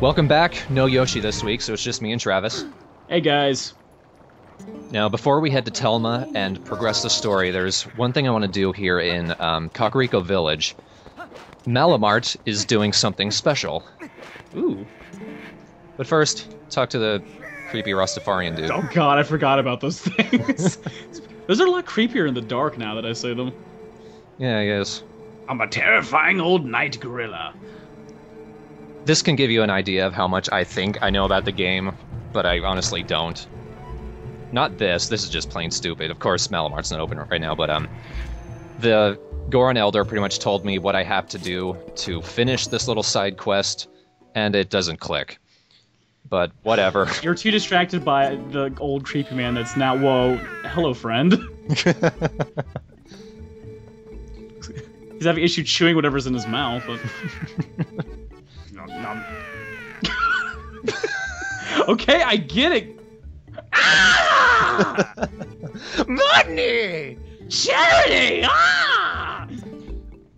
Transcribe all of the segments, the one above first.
Welcome back. No Yoshi this week, so it's just me and Travis. Hey guys. Now, before we head to Telma and progress the story, there's one thing I want to do here in Kakariko Village. Malamart is doing something special. Ooh. But first, talk to the creepy Rastafarian dude. Oh god, I forgot about those things. Those are a lot creepier in the dark now that I say them. Yeah, I guess. I'm a terrifying old night gorilla. This can give you an idea of how much I think I know about the game, but I honestly don't. Not this is just plain stupid. Of course, Malamart's not open right now, but the Goron Elder pretty much told me what I have to do to finish this little side quest, and it doesn't click. But whatever. You're too distracted by the old creepy man that's now, whoa, hello friend. He's having issue chewing whatever's in his mouth, but... Okay, I get it. Ah! Money! Charity! Ah!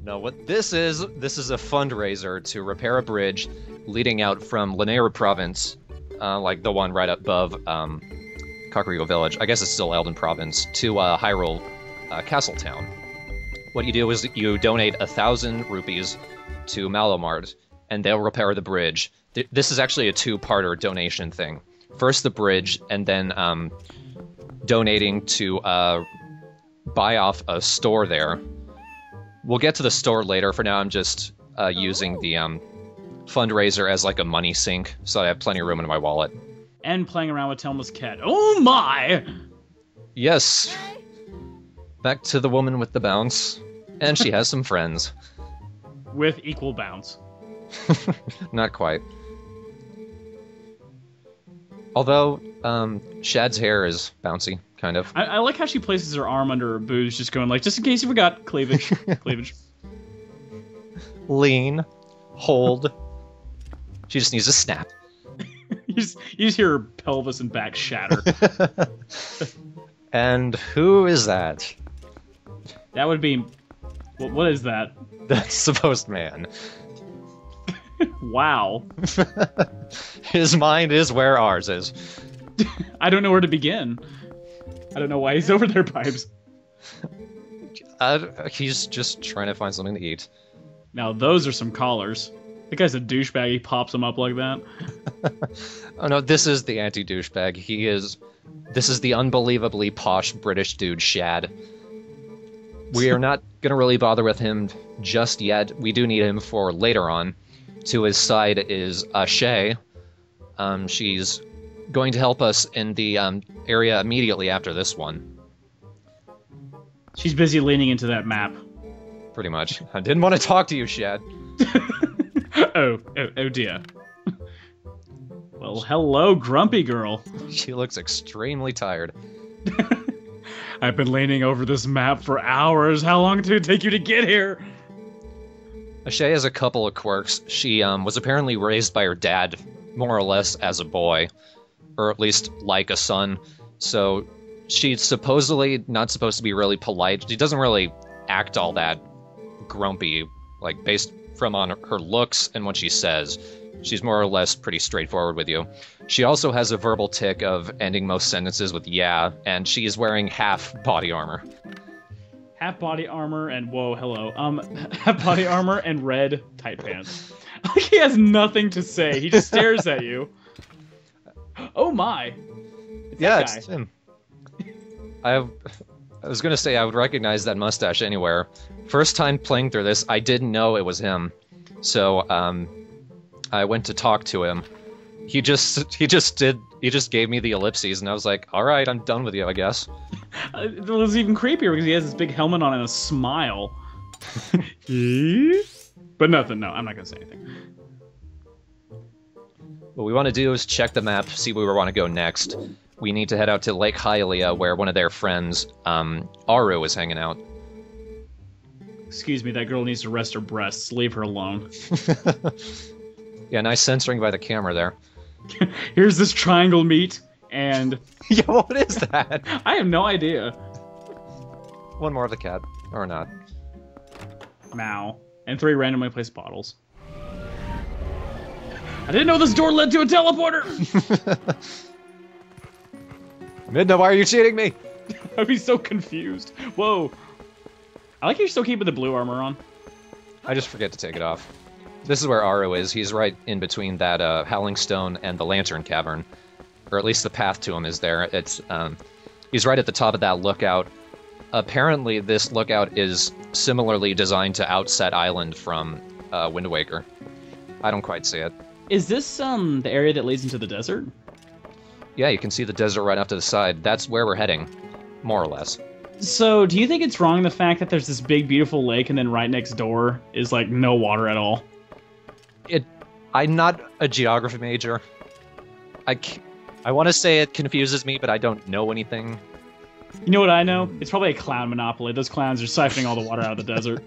No, what this is a fundraiser to repair a bridge leading out from Lanayru Province, like the one right above Kakariko Village. I guess it's still Elden Province, to Hyrule Castle Town. What you do is you donate 1,000 rupees to Malamart, and they'll repair the bridge. This is actually a two-parter donation thing. First the bridge, and then donating to buy off a store there. We'll get to the store later. For now, I'm just using the fundraiser as like a money sink, so I have plenty of room in my wallet. And playing around with Telma's cat. Oh my! Yes. Back to the woman with the bounce. And she has some friends. With equal bounce. Not quite. Although, Shad's hair is bouncy, kind of. I like how she places her arm under her boobs, just going like, just in case you forgot, cleavage. Cleavage. Lean. Hold. She just needs to snap. you just hear her pelvis and back shatter. And who is that? That would be... What is that? That's the postman. Wow. His mind is where ours is. I don't know where to begin. I don't know why he's over there, Pipes. He's just trying to find something to eat. Now those are some collars. The guy's a douchebag, he pops them up like that. Oh no, this is the anti-douchebag. This is the unbelievably posh British dude, Shad. We are not gonna really bother with him just yet. We do need him for later on. To his side is Shay. She's going to help us in the area immediately after this one. She's busy leaning into that map. Pretty much. I didn't want to talk to you, Shad. oh dear. Well, hello, grumpy girl. She looks extremely tired. I've been leaning over this map for hours. How long did it take you to get here? Shay has a couple of quirks. She was apparently raised by her dad, more or less, as a boy. Or at least like a son. So she's supposedly not supposed to be really polite. She doesn't really act all that grumpy, like based from on her looks and what she says. She's more or less pretty straightforward with you. She also has a verbal tick of ending most sentences with yeah, and she is wearing half body armor. Half body armor and whoa, hello. Half body armor and red tight pants. Like he has nothing to say. He just stares at you. Oh my! It's him. I was gonna say I would recognize that mustache anywhere. First time playing through this, I didn't know it was him. So I went to talk to him. He just gave me the ellipses, and I was like, all right, I'm done with you, I guess. It was even creepier because he has this big helmet on and a smile. But nothing, no, I'm not gonna say anything. What we want to do is check the map, see where we want to go next. We need to head out to Lake Hylia, where one of their friends, Aru, is hanging out. Excuse me, that girl needs to rest her breasts. Leave her alone. Yeah, nice censoring by the camera there. Here's this triangle meat, and... Yeah, what is that? I have no idea. One more of the cat. Or not. Mao. And 3 randomly placed bottles. I didn't know this door led to a teleporter! Midna, why are you cheating me? I'd be so confused. Whoa. I like you're still keeping the blue armor on. I just forget to take it off. This is where Aro is. He's right in between that Howling Stone and the Lantern Cavern. Or at least the path to him is there. He's right at the top of that lookout. Apparently, this lookout is similarly designed to Outset Island from Wind Waker. I don't quite see it. Is this the area that leads into the desert? Yeah, you can see the desert right off to the side. That's where we're heading, more or less. So, do you think it's wrong the fact that there's this big, beautiful lake and then right next door is, like, no water at all? I'm not a geography major. I want to say it confuses me, but I don't know anything. You know what I know? It's probably a clown monopoly. Those clowns are siphoning all the water out of the desert.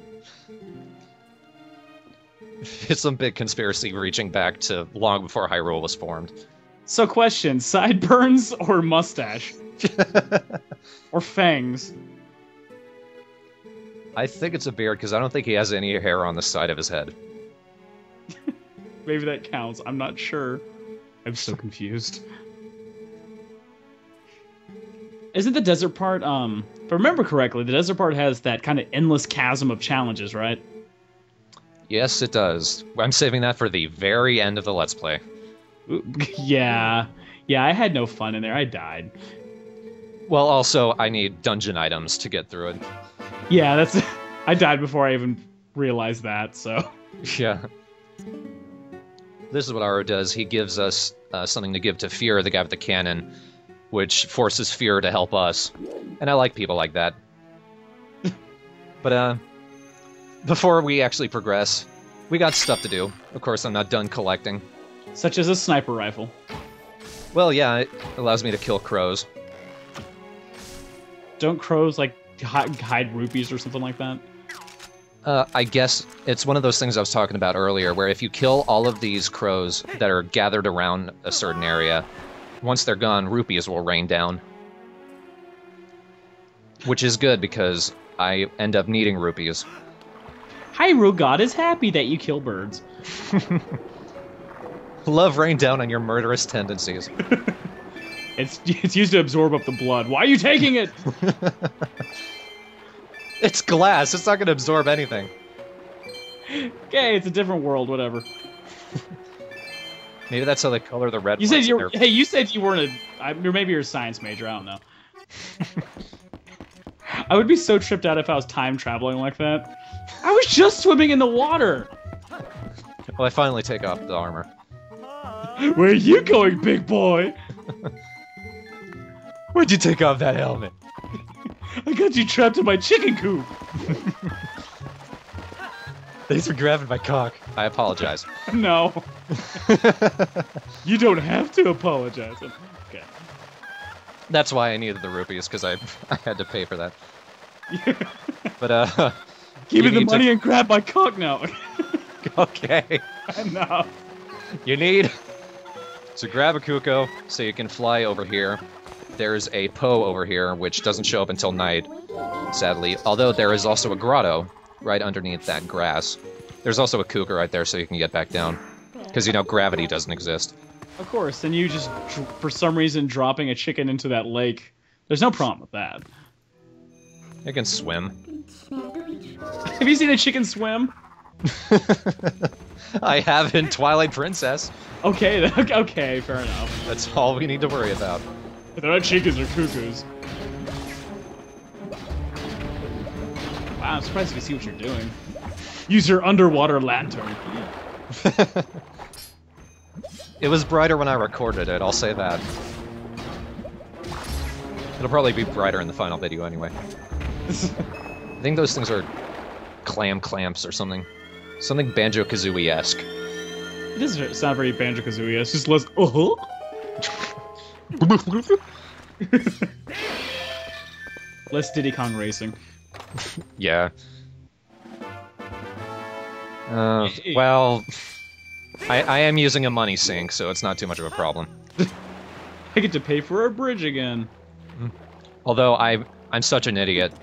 It's some big conspiracy reaching back to long before Hyrule was formed. So question, sideburns or mustache? Or fangs? I think it's a beard, because I don't think he has any hair on the side of his head. Maybe that counts. I'm not sure. I'm so confused. Isn't the desert part, if I remember correctly, the desert part has that kind of endless chasm of challenges, right? Yes, it does. I'm saving that for the very end of the Let's Play. Yeah. Yeah, I had no fun in there. I died. Well, also, I need dungeon items to get through it. Yeah, that's... I died before I even realized that, so... Yeah. This is what Aro does. He gives us something to give to Fear, the guy with the cannon, which forces Fear to help us. And I like people like that. But, before we actually progress, we got stuff to do. Of course, I'm not done collecting. Such as a sniper rifle. Well, yeah, it allows me to kill crows. Don't crows, like, hide rupees or something like that? I guess it's one of those things I was talking about earlier, where if you kill all of these crows that are gathered around a certain area, once they're gone, rupees will rain down. Which is good, because I end up needing rupees. Hyrule God is happy that you kill birds. Love rain down on your murderous tendencies. It's used to absorb up the blood. Why are you taking it? It's glass. It's not going to absorb anything. Okay, it's a different world. Whatever. Maybe that's how they color the red. You said you. Hey, you said you weren't a. Maybe you're a science major. I don't know. I would be so tripped out if I was time traveling like that. I was just swimming in the water. Well, I finally take off the armor. Where are you going, big boy? Where'd you take off that helmet? I got you trapped in my chicken coop. Thanks for grabbing my cock. I apologize. No. You don't have to apologize. Okay. That's why I needed the rupees, because I had to pay for that. But, give me the money and grab my cock now. Okay. No. You need to grab a Kuko so you can fly over here. There's a Poe over here, which doesn't show up until night, sadly. Although there is also a grotto right underneath that grass. There's also a Kuka right there so you can get back down. Because, you know, gravity doesn't exist. Of course, and you just, for some reason, dropping a chicken into that lake. There's no problem with that. It can swim. Have you seen a chicken swim? I have in Twilight Princess. Okay, okay, fair enough. That's all we need to worry about. They're not chickens, they're cuckoos. Wow, I'm surprised you can see what you're doing. Use your underwater lantern. It was brighter when I recorded it, I'll say that. It'll probably be brighter in the final video anyway. I think those things are clamps or something. Something Banjo-Kazooie-esque. It doesn't sound very Banjo-Kazooie, it's just less less Diddy Kong Racing. Yeah. Well, I am using a money sink, so it's not too much of a problem. I get to pay for a bridge again. Although I'm such an idiot.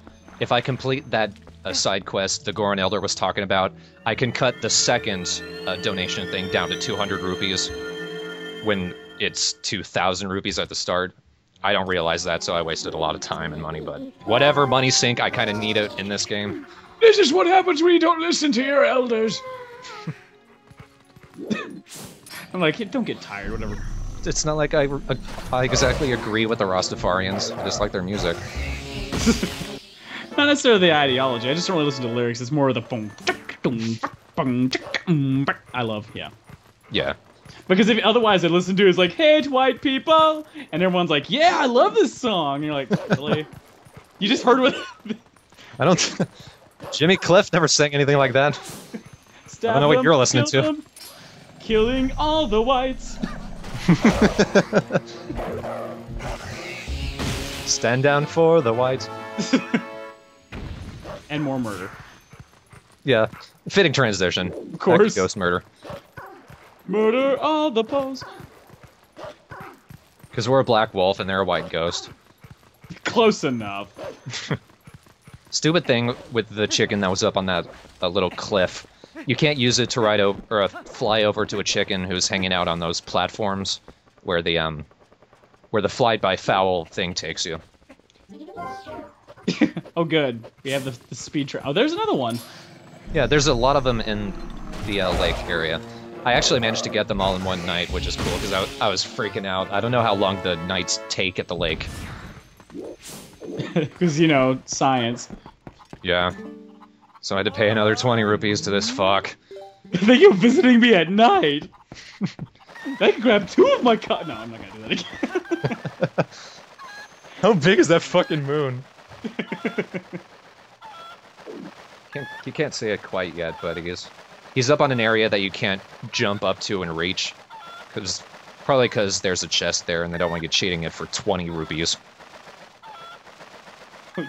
If I complete that a side quest the Goron Elder was talking about, I can cut the second donation thing down to 200 rupees when it's 2,000 rupees at the start. I don't realize that, so I wasted a lot of time and money, but whatever, money sink, I kind of need it in this game. This is what happens when you don't listen to your elders. I'm like, don't get tired, whatever. It's not like I exactly agree with the Rastafarians. I just like their music. Not necessarily the ideology. I just don't really listen to the lyrics. It's more of the boom, I love, yeah. Yeah. Because if otherwise I listen to it, it's like, hate white people, and everyone's like, yeah, I love this song. And you're like, really? You just heard what? I don't. Jimmy Cliff never sang anything like that. I don't know what you're listening to. Them, killing all the whites. Stand down for the whites. And more murder. Yeah, fitting transition. Of course. Ghost murder. Murder all the poes. Because we're a black wolf and they're a white ghost. Close enough. Stupid thing with the chicken that was up on that little cliff. You can't use it to ride over or fly over to a chicken who's hanging out on those platforms where the fly by foul thing takes you. Oh, good. We have the speed train. Oh, there's another one. Yeah, there's a lot of them in the lake area. I actually managed to get them all in one night, which is cool because I was freaking out. I don't know how long the nights take at the lake. Because, you know, science. Yeah. So I had to pay another 20 rupees to this fuck. Thank you for visiting me at night. I can grab 2 of my No, I'm not gonna do that again. How big is that fucking moon? You can't say it quite yet, but he's up on an area that you can't jump up to and reach. Probably because there's a chest there and they don't want you cheating it for 20 rupees.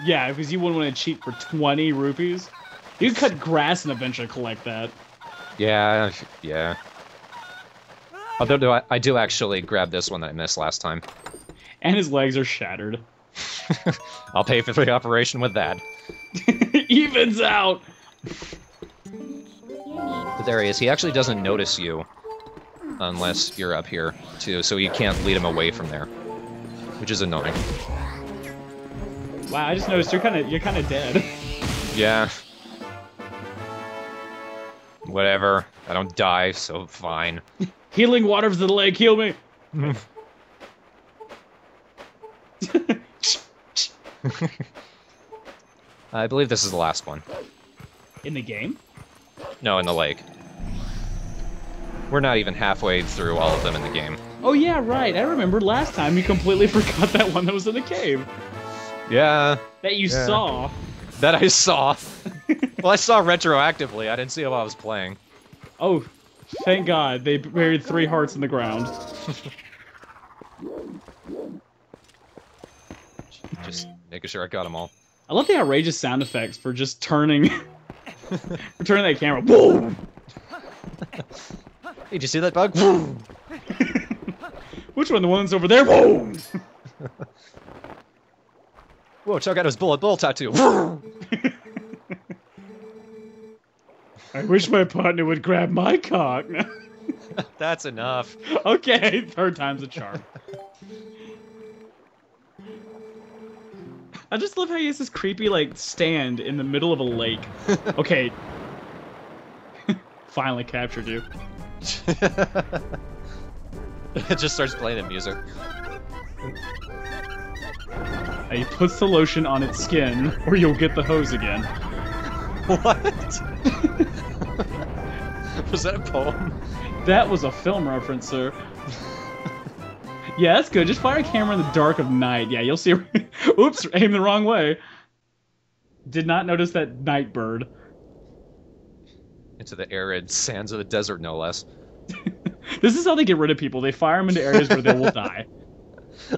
Yeah, because you wouldn't want to cheat for 20 rupees. You can cut grass and eventually collect that. Yeah, yeah. Although I do actually grab this one that I missed last time. And his legs are shattered. I'll pay for the operation with that. Evens out! But there he is. He actually doesn't notice you unless you're up here, too, so you can't lead him away from there. Which is annoying. Wow, I just noticed you're kind of dead. Yeah. Whatever. I don't die, so fine. Healing waters of the lake, heal me! I believe this is the last one. In the game? No, in the lake. We're not even halfway through all of them in the game. Oh yeah, right. I remember last time you completely forgot that one that was in the cave. Yeah. That you saw. That I saw. Well, I saw retroactively. I didn't see it while I was playing. Oh, thank God. They buried 3 hearts in the ground. Just making sure I got them all. I love the outrageous sound effects for just turning... for turning that camera. Boom! Hey, did you see that bug? Which one? The one that's over there? Boom! Whoa, check out his bullet bill tattoo. I wish my partner would grab my cock. That's enough. Okay, 3rd time's a charm. I just love how he has this creepy, like, stand in the middle of a lake. Okay. Finally captured you. It just starts playing the music. He puts the lotion on its skin, or you'll get the hose again. What? Was that a poem? That was a film reference, sir. Yeah, that's good. Just fire a camera in the dark of night. Yeah, you'll see. Oops, aimed the wrong way. Did not notice that night bird. Into the arid sands of the desert, no less. This is how they get rid of people. They fire them into areas where they will die.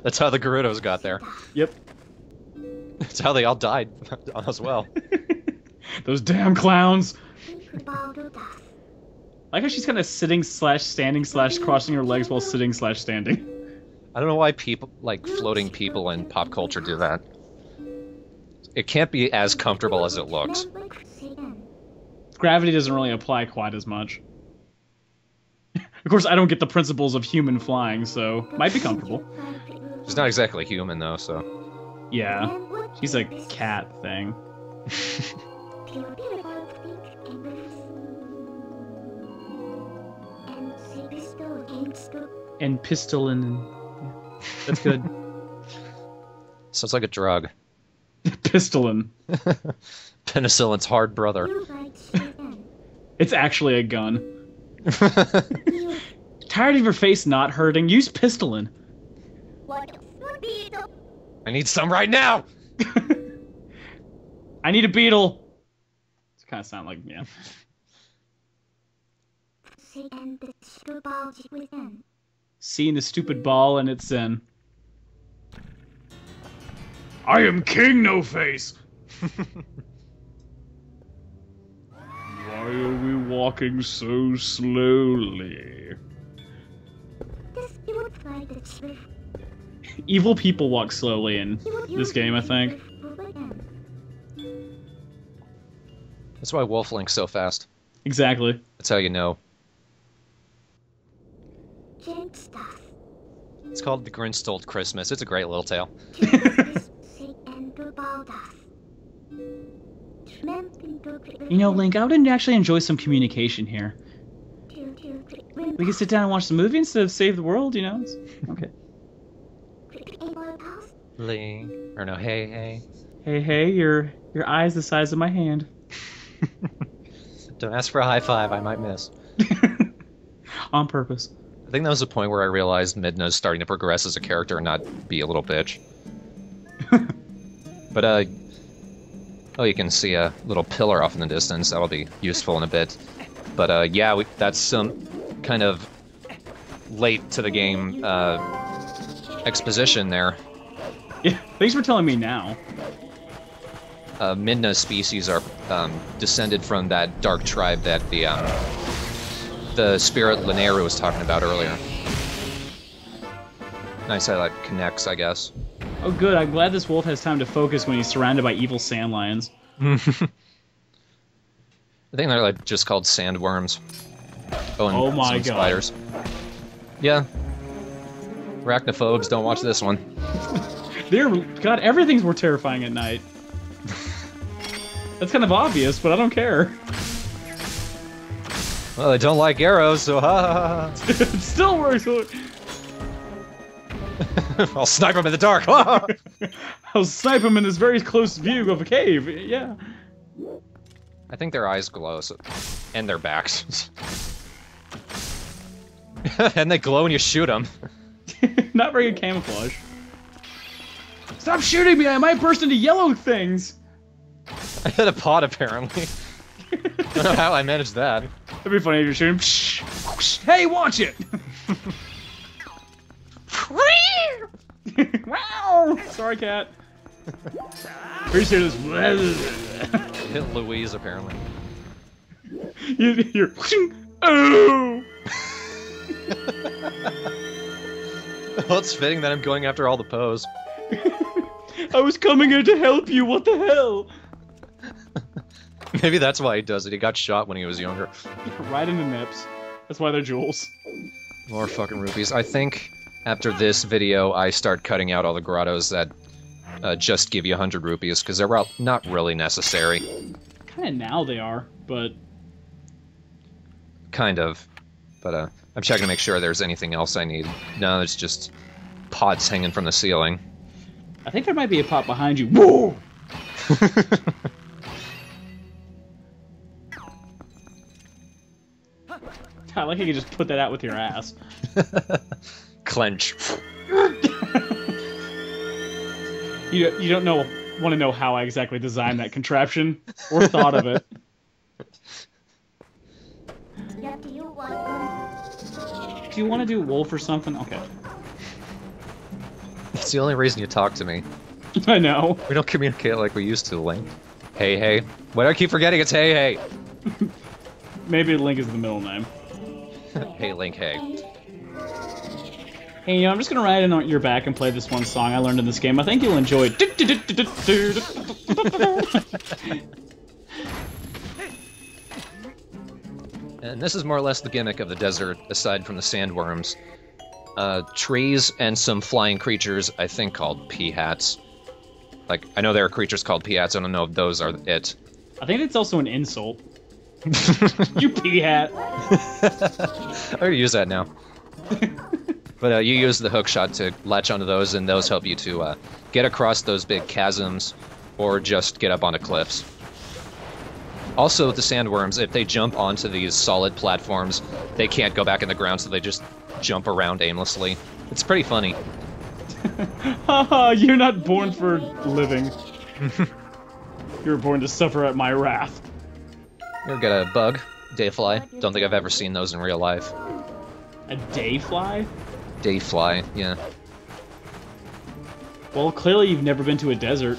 That's how the Gerudos got there. Yep. That's how they all died as well. Those damn clowns. I like how she's kind of sitting / standing / crossing her legs while sitting / standing. I don't know why people, like, floating people in pop culture do that. it can't be as comfortable as it looks. Gravity doesn't really apply quite as much. Of course, I don't get the principles of human flying, so might be comfortable. She's not exactly human though, so. Yeah, she's a cat thing. And pistolin. That's good. Sounds like a drug. Pistolin. Penicillin's hard brother. It's actually a gun. Tired of your face not hurting? Use pistolin. I need some right now! I need a beetle. It's kind of sound like, yeah. Seeing the stupid ball and its in. I am King No Face. Why are we walking so slowly? Evil people walk slowly in this game, I think. That's why Wolf Link's so fast. Exactly. That's how you know. It's called The Grinch Stole Christmas. It's a great little tale. You know, Link, I would actually enjoy some communication here. We can sit down and watch the movie instead of save the world, you know? Okay. Link. Or no, hey, hey. Hey, hey, your eye's the size of my hand. Don't ask for a high five, I might miss. On purpose. I think that was the point where I realized Midna's starting to progress as a character and not be a little bitch. But, oh, you can see a little pillar off in the distance. That'll be useful in a bit. But, yeah, that's some kind of late to the game, exposition there. Yeah, thanks for telling me now. Midna's species are, descended from that dark tribe that the spirit Linearu was talking about earlier. Nice how that connects, I guess. Oh good, I'm glad this wolf has time to focus when he's surrounded by evil sand lions. I think they're like just called sandworms. Oh, and oh my some god. spiders. Yeah. Arachnophobes, don't watch this one. God, everything's more terrifying at night. That's kind of obvious, but I don't care. Well, I don't like arrows, so ha ha ha. It still works. I'll snipe him in the dark. I'll snipe him in this very close view of a cave. Yeah. I think their eyes glow, so, and their backs. And they glow when you shoot them. Not very good camouflage. Stop shooting me! I might burst into yellow things. I hit a pot apparently. I don't know how I managed that. That'd be funny if you're shooting. Hey, watch it! Wow! Sorry, cat. Pretty sure this. Hit Louise apparently. You're. Oh! Well, it's fitting that I'm going after all the Poes. I was coming here to help you. What the hell? Maybe that's why he does it. He got shot when he was younger. Right in the nips. That's why they're jewels. More fucking rupees. I think after this video, I start cutting out all the grottos that just give you 100 rupees, because they're not really necessary. Kinda now they are, but... Kind of. But I'm checking to make sure there's anything else I need. No, it's just pots hanging from the ceiling. I think there might be a pot behind you. Whoa! I like how you just put that out with your ass. Clench. You don't want to know how I exactly designed that contraption or thought of it. Do you want to do wolf or something? Okay. It's the only reason you talk to me. I know. We don't communicate like we used to, Link. Hey, hey. Why do I keep forgetting it's hey, hey? Maybe Link is the middle name. Hey, Link, hey. Hey, you know, I'm just gonna ride in on your back and play this one song I learned in this game. I think you'll enjoy it. And this is more or less the gimmick of the desert, aside from the sandworms. Trees and some flying creatures, I think called peahats. Like, I know there are creatures called peahats, I don't know if those are it. I think it's also an insult. You peahat. I already use that now. But you use the hook shot to latch onto those, and those help you to get across those big chasms, or just get up onto cliffs. Also, the sandworms, if they jump onto these solid platforms, they can't go back in the ground, so they just jump around aimlessly. It's pretty funny. Haha, you're not born for living. You were born to suffer at my wrath. You ever get a bug? Dayfly? Don't think I've ever seen those in real life. A dayfly? Dayfly, yeah. Well, clearly you've never been to a desert.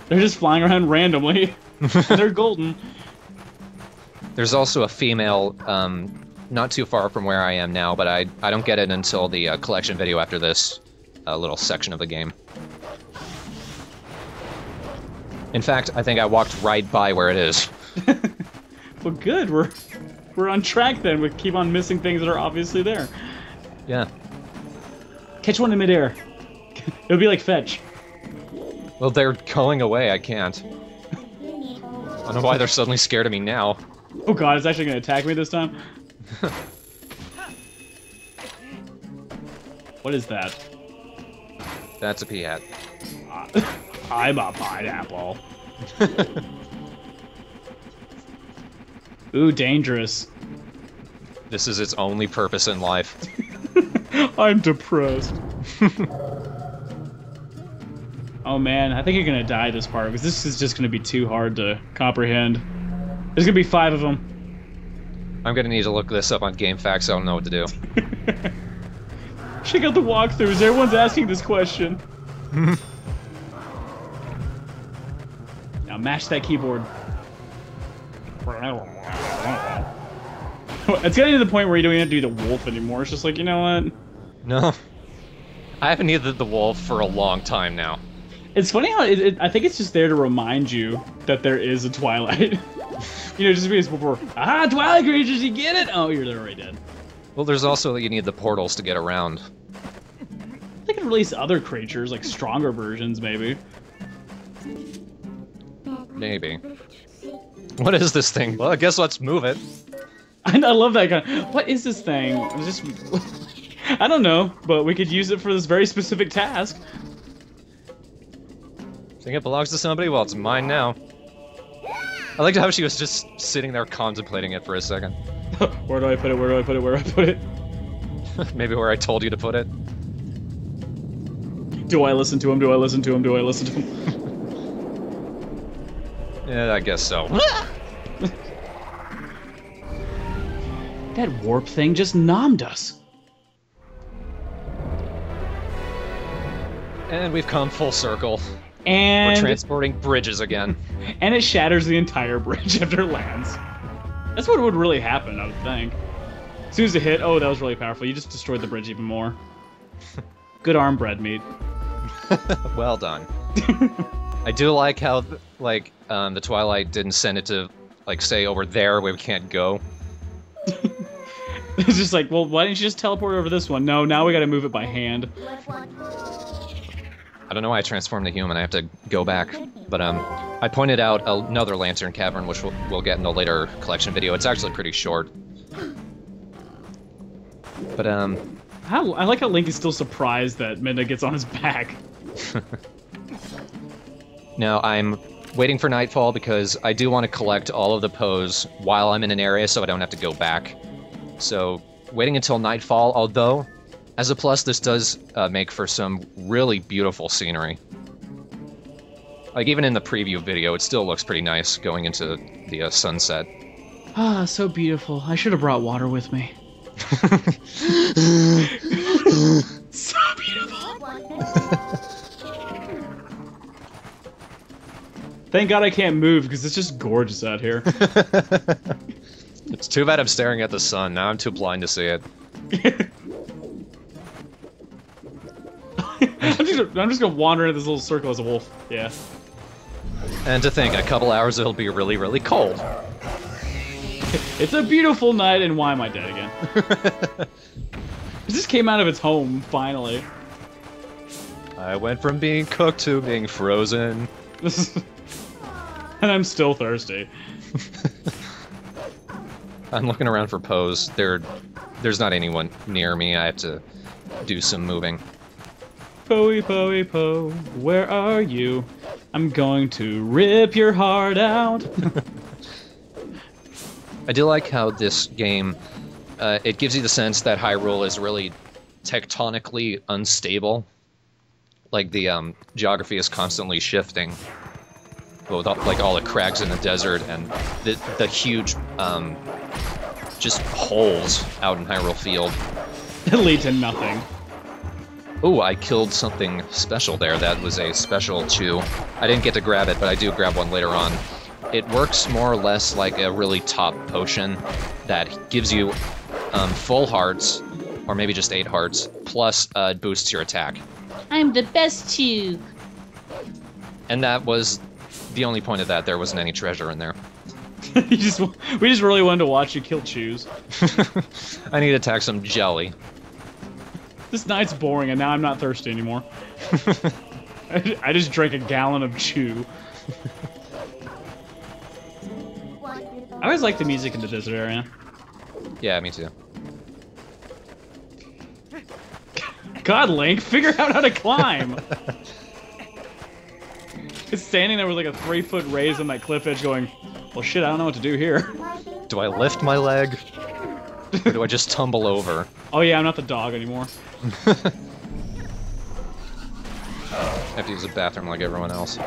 They're just flying around randomly. And they're golden. There's also a female, not too far from where I am now, but I don't get it until the collection video after this little section of the game. In fact, I think I walked right by where it is. Well, good. We're on track then. We keep on missing things that are obviously there. Yeah. Catch one in midair. It'll be like fetch. Well, they're going away. I can't. I don't know why they're suddenly scared of me now. Oh god, it's actually going to attack me this time? What is that? That's a peahat. I'm a pineapple. Ooh, dangerous. This is its only purpose in life. I'm depressed. Oh man, I think you're gonna die this part, because this is just gonna be too hard to comprehend. There's gonna be 5 of them. I'm gonna need to look this up on GameFAQs, I don't know what to do. Check out the walkthroughs, everyone's asking this question. Now mash that keyboard. It's getting to the point where you don't even have to do the wolf anymore, it's just like, you know what? No. I haven't needed the wolf for a long time now. It's funny how I think it's just there to remind you that there is a Twilight. You know, just because before, Twilight creatures, you get it? Oh, you're already dead. Well, there's also that you need the portals to get around. They could release other creatures, like stronger versions, maybe. Maybe. What is this thing? Well, I guess let's move it. I love that guy. What is this thing? It's just, I don't know, but we could use it for this very specific task. Think it belongs to somebody? Well, it's mine now. I liked how she was just sitting there contemplating it for a second. Where do I put it? Where do I put it? Where do I put it? Maybe where I told you to put it. Do I listen to him? Do I listen to him? Do I listen to him? Yeah, I guess so. That warp thing just nommed us. And we've come full circle. And we're transporting bridges again. And it shatters the entire bridge after it lands. That's what would really happen, I would think. As soon as it hit, oh, that was really powerful. You just destroyed the bridge even more. Good arm bread meat. Well done. I do like how, like, the Twilight didn't send it to, like, say over there where we can't go. It's just like, well, why didn't you just teleport over this one? No, now we gotta move it by hand. I don't know why I transformed the human, I have to go back. But, I pointed out another lantern cavern, which we'll get in a later collection video. It's actually pretty short. But, I like how Link is still surprised that Midna gets on his back. Now, I'm waiting for nightfall because I do want to collect all of the Poes while I'm in an area so I don't have to go back. So, waiting until nightfall, although, as a plus, this does make for some really beautiful scenery. Like, even in the preview video, it still looks pretty nice going into the sunset. Ah, so beautiful. I should have brought water with me. So beautiful. Thank God I can't move, because it's just gorgeous out here. It's too bad I'm staring at the sun. Now I'm too blind to see it. I'm just gonna wander into this little circle as a wolf. Yeah. And to think, in a couple hours it'll be really, really cold. It's a beautiful night, and why am I dead again? It just came out of its home, finally. I went from being cooked to being frozen. And I'm still thirsty. I'm looking around for Poes. There's not anyone near me. I have to do some moving. Poey, Poey, Po, where are you? I'm going to rip your heart out. I do like how this game, it gives you the sense that Hyrule is really tectonically unstable. Like the geography is constantly shifting. With like all the crags in the desert and the huge just holes out in Hyrule Field. It lead to nothing. Ooh, I killed something special there. That was a special chew. I didn't get to grab it, but I do grab one later on. It works more or less like a really top potion that gives you full hearts, or maybe just 8 hearts, plus boosts your attack. I'm the best chew. And that was the only point of that. There wasn't any treasure in there. We just really wanted to watch you kill chews. I need to attack some jelly. This night's boring, and now I'm not thirsty anymore. I just drank a gallon of chew. I always like the music in the desert area. Yeah, me too. God, Link, figure out how to climb! It's standing there with like a 3-foot raise on that cliff edge going, well shit, I don't know what to do here. Do I lift my leg? Or do I just tumble over? Oh yeah, I'm not the dog anymore. I have to use the bathroom like everyone else.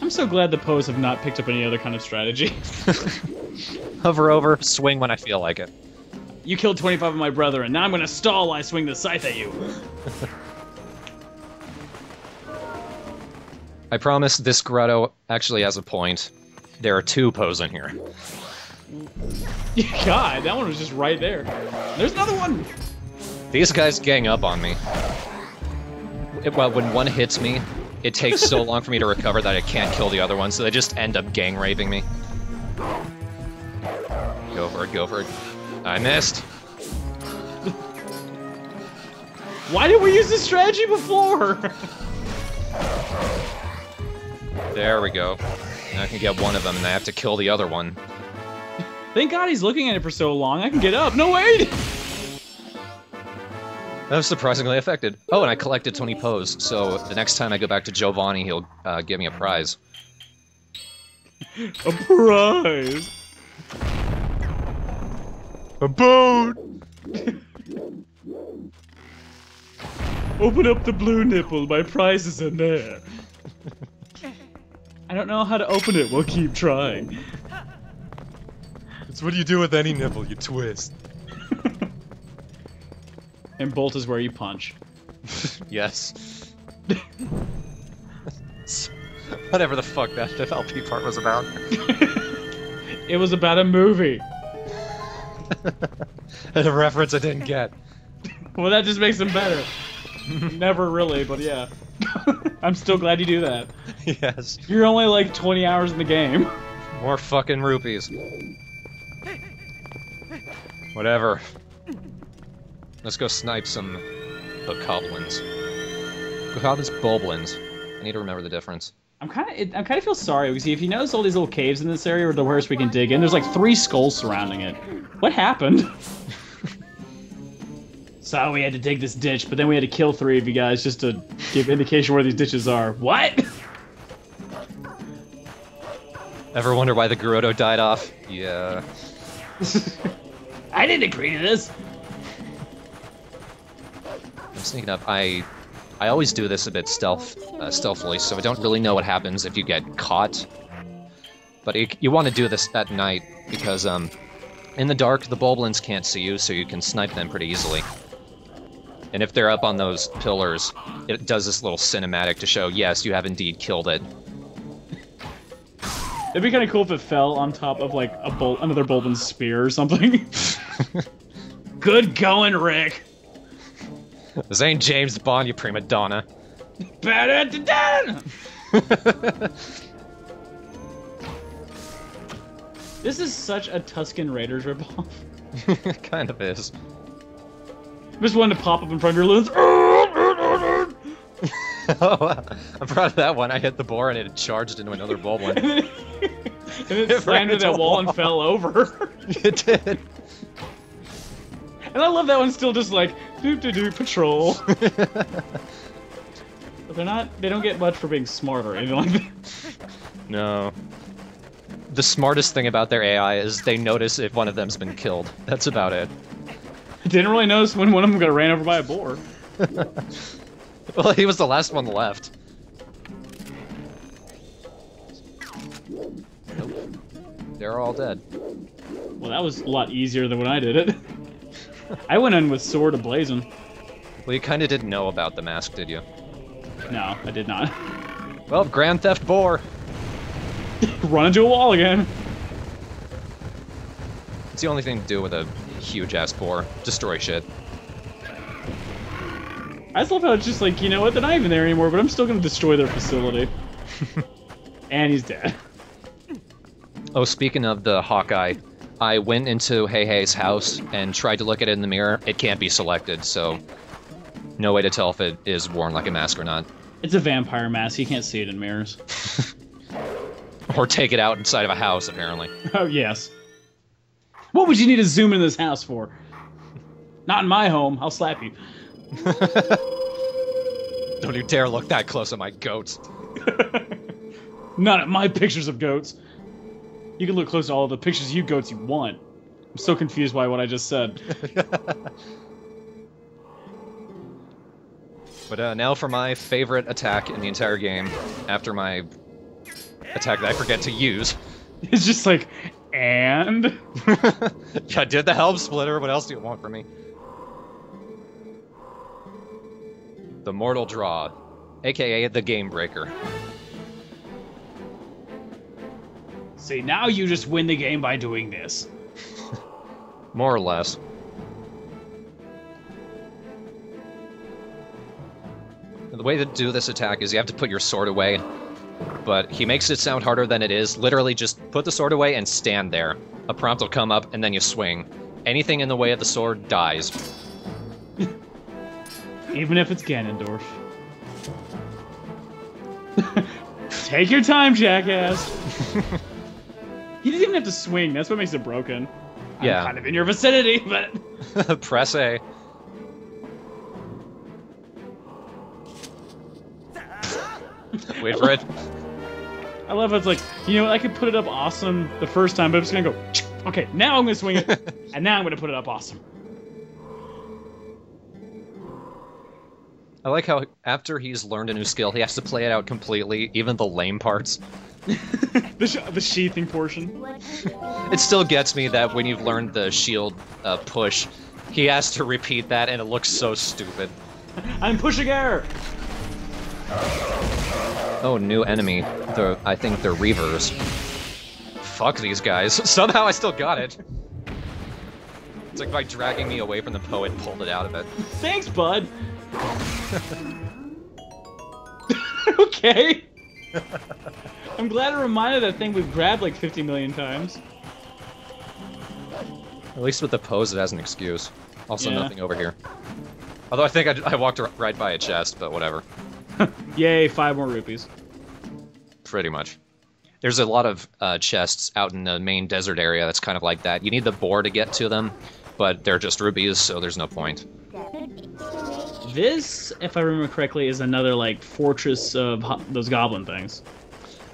I'm so glad the Poes have not picked up any other kind of strategy. Hover over, swing when I feel like it. You killed 25 of my brethren, now I'm gonna stall while I swing the scythe at you. I promise this grotto actually has a point. There are 2 Poes in here. God, that one was just right there. There's another one! These guys gang up on me. Well, when one hits me, it takes so long for me to recover that I can't kill the other one, so they just end up gang raping me. Go for it, go for it. I missed. Why didn't we use this strategy before? There we go. Now I can get one of them, and I have to kill the other one. Thank God he's looking at it for so long. I can get up. No, wait! That was surprisingly effective. Oh, and I collected 20 Poes, so the next time I go back to Giovanni, he'll give me a prize. A prize? A boat! Open up the blue nipple, my prize is in there. I don't know how to open it, we'll keep trying. It's what you do with any nipple, you twist. And bolt is where you punch. Yes. Whatever the fuck that LP part was about. It was about a movie. And a reference I didn't get. Well, that just makes them better. Never really, but yeah. I'm still glad you do that. Yes. You're only like 20 hours in the game. More fucking rupees. Whatever. Let's go snipe some bokoblins. Bokoblins, boblins. I need to remember the difference. I kind of feel sorry because if you notice all these little caves in this area where we can dig in, there's like 3 skulls surrounding it. What happened? So we had to dig this ditch, but then we had to kill 3 of you guys just to give indication where these ditches are. What? Ever wonder why the Gerudo died off? Yeah. I didn't agree to this. I'm sneaking up. I always do this a bit stealthily, so I don't really know what happens if you get caught. But you want to do this at night, because in the dark, the boblins can't see you, so you can snipe them pretty easily. And if they're up on those pillars, it does this little cinematic to show, yes, you have indeed killed it. It'd be kind of cool if it fell on top of like another Bolden spear or something. Good going, Rick. This ain't James Bond, you prima donna. This is such a Tusken Raiders ripoff. Kind of is. Just wanted to pop up in front of your lens. Oh, I'm proud of that one. I hit the boar and it charged into another Bulblin. And it slammed into that wall and fell over. It did. And I love that one's still just like, do patrol. But they don't get much for being smart or anything like that. No. The smartest thing about their AI is they notice if one of them's been killed. That's about it. I didn't really notice when one of them got ran over by a boar. Well, he was the last one left. Nope. They're all dead. Well, that was a lot easier than when I did it. I went in with sword ablazing. Well, you kind of didn't know about the mask, did you? No, I did not. Well, Grand Theft Boar. Run into a wall again. It's the only thing to do with a huge-ass boar. Destroy shit. I just love how it's just like, you know what, they're not even there anymore, but I'm still gonna destroy their facility. And he's dead. Oh, speaking of the Hawkeye, I went into Hei's house and tried to look at it in the mirror. It can't be selected, so no way to tell if it is worn like a mask or not. It's a vampire mask, you can't see it in mirrors. Or take it out inside of a house, apparently. Oh, yes. What would you need to zoom in this house for? Not in my home, I'll slap you. Don't you dare look that close at my goats. Not at my pictures of goats. You can look close to all the pictures of you goats you want. I'm so confused by what I just said. But now for my favorite attack in the entire game, after my attack that I forget to use. It's just like, and? Yeah, I did the Helm Splitter, what else do you want from me? The Mortal Draw, aka the Game Breaker. See, now you just win the game by doing this. More or less. The way to do this attack is you have to put your sword away, but he makes it sound harder than it is. Literally just put the sword away and stand there. A prompt will come up and then you swing. Anything in the way of the sword dies. Even if it's Ganondorf. Take your time, jackass. He doesn't even have to swing, that's what makes it broken. Yeah. I'm kind of in your vicinity, but... Press A. Wait for it. I love how it's like, you know what, I could put it up awesome the first time, but I'm just gonna go, okay, now I'm gonna swing it, and now I'm gonna put it up awesome. I like how after he's learned a new skill, he has to play it out completely, even the lame parts. The sheathing portion. It still gets me that when you've learned the shield push, he has to repeat that, and it looks so stupid. I'm pushing air! Oh, new enemy. I think they're Reavers. Fuck these guys. Somehow I still got it. It's like by dragging me away from the poet pulled it out of it. Thanks, bud! Okay. I'm glad it reminded that thing we've grabbed like 50 million times. At least with the pose, it has an excuse. Also, Yeah. nothing over here. Although I think I walked right by a chest, but whatever. Yay, 5 more rupees. Pretty much. There's a lot of chests out in the main desert area that's kind of like that. You need the boar to get to them, but they're just rubies, so there's no point. This, if I remember correctly, is another like fortress of those goblin things.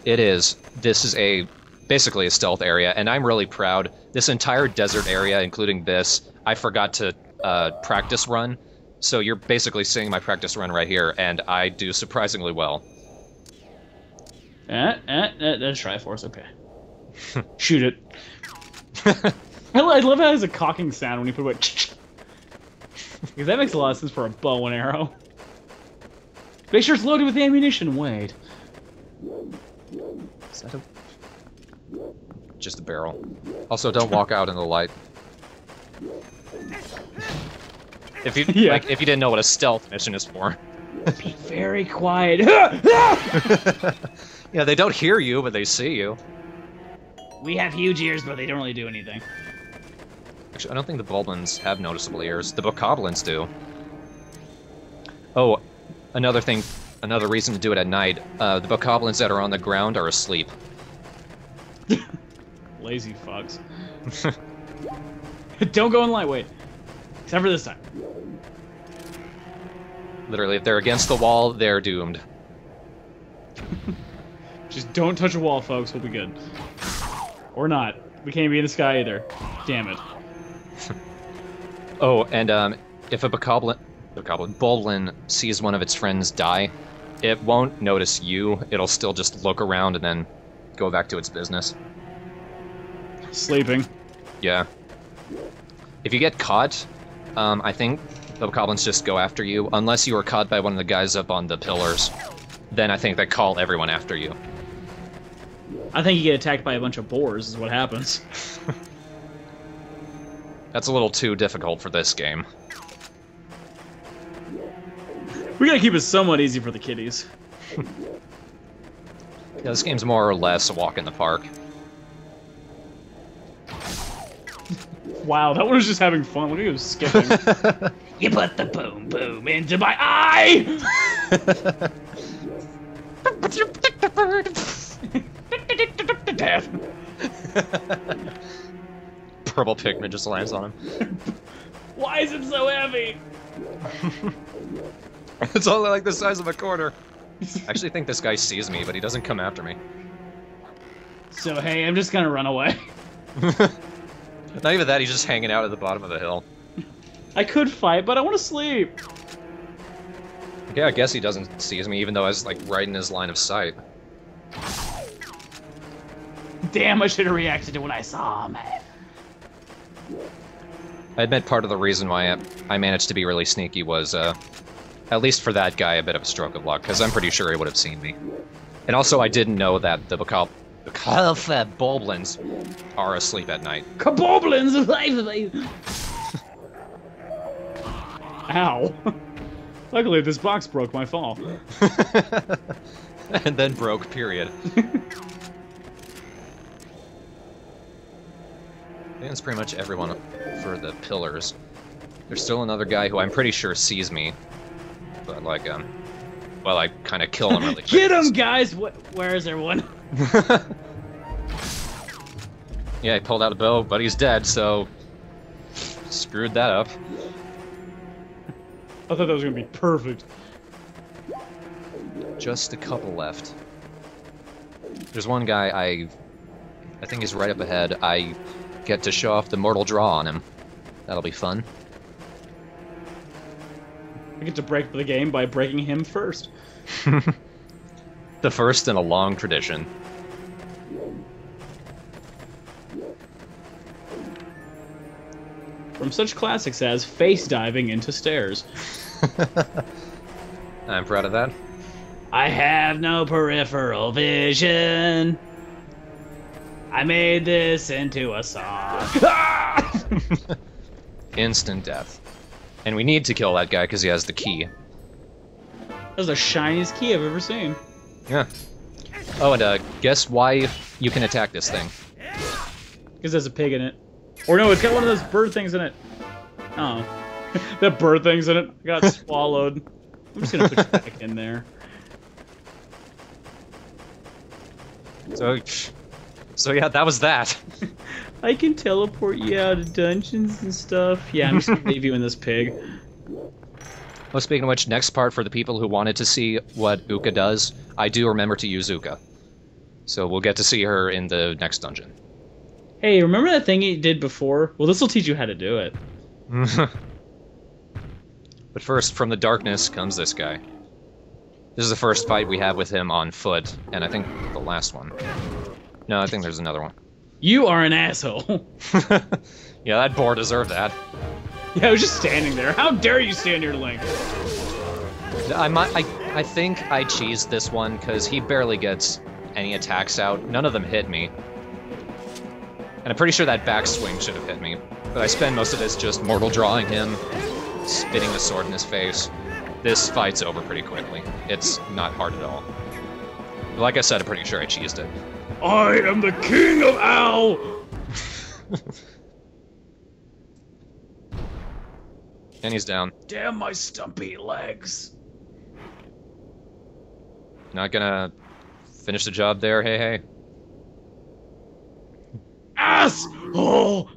It is. This is basically a stealth area, and I'm really proud. This entire desert area, including this, I forgot to practice run. So you're basically seeing my practice run right here, and I do surprisingly well. That's Triforce, okay. Shoot it. I love how it has a cocking sound when you put away. Because that makes a lot of sense for a bow and arrow. Make sure it's loaded with ammunition. Wait. Is that a... just a barrel. Also, don't walk out in the light. If you like, if you didn't know what a stealth mission is for. Be very quiet. Yeah, they don't hear you, but they see you. We have huge ears, but they don't really do anything. Actually, I don't think the Bulblins have noticeable ears. The Bokoblins do. Oh, another thing, another reason to do it at night. The Bokoblins that are on the ground are asleep. Lazy fucks. Don't go in lightweight. Except for this time. Literally, if they're against the wall, they're doomed. Just don't touch a wall, folks. We'll be good. Or not. We can't be in the sky either. Damn it. Oh, and if a Bulblin sees one of its friends die, it won't notice you. It'll still just look around and then go back to its business. Sleeping. Yeah. If you get caught, I think the Bokoblins just go after you, unless you were caught by one of the guys up on the pillars. Then I think they call everyone after you. I think you get attacked by a bunch of boars is what happens. That's a little too difficult for this game. We gotta keep it somewhat easy for the kiddies. Yeah, this game's more or less a walk in the park. Wow, that one was just having fun. Look at him skipping. You put the boom boom into my eye! Death. Purple Pikmin just lands on him. Why is it so heavy? It's only like the size of a quarter. I actually think this guy sees me, but he doesn't come after me. So hey, I'm just gonna run away. Not even that, he's just hanging out at the bottom of the hill. I could fight, but I want to sleep. Yeah, I guess he doesn't see me, even though I was like right in his line of sight. Damn, I should have reacted to when I saw him. I admit part of the reason why I managed to be really sneaky was, at least for that guy, a bit of a stroke of luck, because I'm pretty sure he would have seen me. And also, I didn't know that the Bokoblins are asleep at night. Kaboblins! Ow. Luckily, this box broke my fall. And then broke, period. I think that's pretty much everyone for the pillars. There's still another guy who I'm pretty sure sees me. But, like, well, I kind of kill him really quick. Get him, guys! Where is everyone? Yeah, he pulled out a bow, but he's dead, so... Screwed that up. I thought that was gonna be perfect. Just a couple left. There's one guy I think he's right up ahead. I get to show off the mortal draw on him. That'll be fun. I get to break the game by breaking him first. The first in a long tradition. From such classics as face diving into stairs. I'm proud of that. I have no peripheral vision. I made this into a song. Instant death. And we need to kill that guy because he has the key. That's the shiniest key I've ever seen. Yeah. Oh, and guess why you can attack this thing? Because there's a pig in it. Or no, it's got one of those bird things in it. Oh. That bird thing's in it got swallowed. I'm just gonna put you back in there. So yeah, that was that. I can teleport you out of dungeons and stuff. Yeah, I'm just gonna leave you in this pig. Oh, speaking of which, next part for the people who wanted to see what Uka does, I do remember to use Uka. So we'll get to see her in the next dungeon. Hey, remember that thing you did before? Well, this will teach you how to do it. But first, from the darkness comes this guy. This is the first fight we have with him on foot, and I think the last one. No, I think there's another one. You are an asshole. Yeah, that boar deserved that. Yeah, I was just standing there. How dare you stand your length? I think I cheesed this one, because he barely gets any attacks out. None of them hit me. And I'm pretty sure that backswing should have hit me. But I spend most of this just mortal drawing him, spitting the sword in his face. This fight's over pretty quickly. It's not hard at all. But like I said, I'm pretty sure I cheesed it. I am the king of Al! And he's down. Damn my stumpy legs. Not gonna finish the job there, hey. Asshole!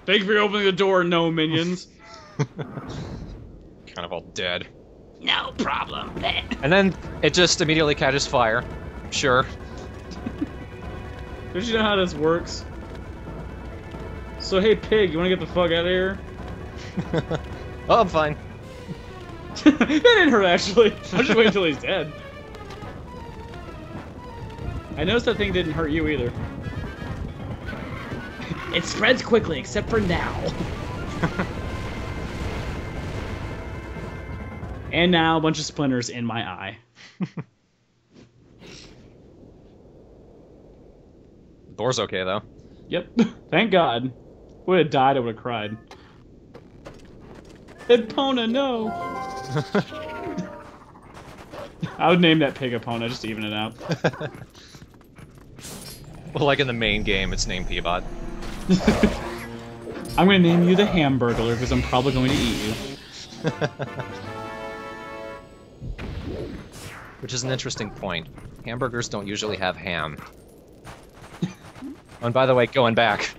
Thank you for opening the door, no minions. Kind of all dead. No problem. And then it just immediately catches fire. Sure. Don't you know how this works? So hey pig, you wanna get the fuck out of here? Oh, I'm fine. That didn't hurt actually. I'll just wait until he's dead. I noticed that thing didn't hurt you either. It spreads quickly, except for now. And now a bunch of splinters in my eye. Boar's okay, though. Yep. Thank God. Would have died, I would have cried. Epona, no! I would name that pig Epona just to even it out. Well, like in the main game, it's named Peabot. I'm gonna name you the Hamburglar because I'm probably going to eat you. Which is an interesting point. Hamburgers don't usually have ham. Oh, and by the way, going back.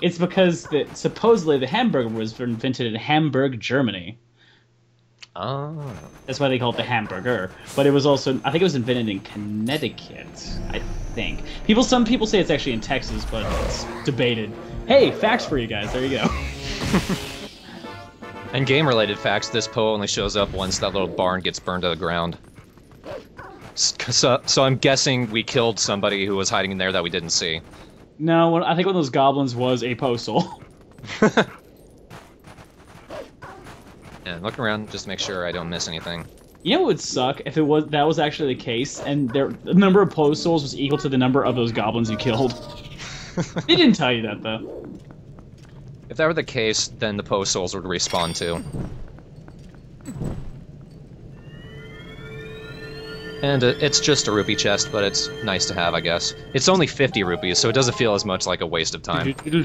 It's because supposedly the hamburger was invented in Hamburg, Germany. Oh. That's why they call it the hamburger. But it was also, I think it was invented in Connecticut, I think. Some people say it's actually in Texas, but it's debated. Hey, facts for you guys, there you go. And game-related facts, this Poe only shows up once that little barn gets burned to the ground. So I'm guessing we killed somebody who was hiding in there that we didn't see. No, I think one of those goblins was a postal. And look around just to make sure I don't miss anything. You know what would suck if that was actually the case, and the number of postals was equal to the number of those goblins you killed. They didn't tell you that, though. If that were the case, then the Poe souls would respawn too. And it's just a rupee chest, but it's nice to have, I guess. It's only 50 rupees, so it doesn't feel as much like a waste of time. 50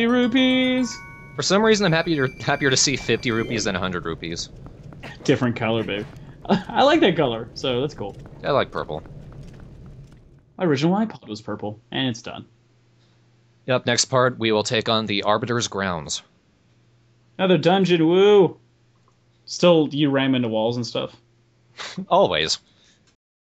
rupees! For some reason, I'm happier to see 50 rupees than 100 rupees. Different color, babe. I like that color, so that's cool. I like purple. My original iPod was purple, and it's done. Yep, next part, we will take on the Arbiter's Grounds. Another dungeon, woo! Still, you ram into walls and stuff. Always.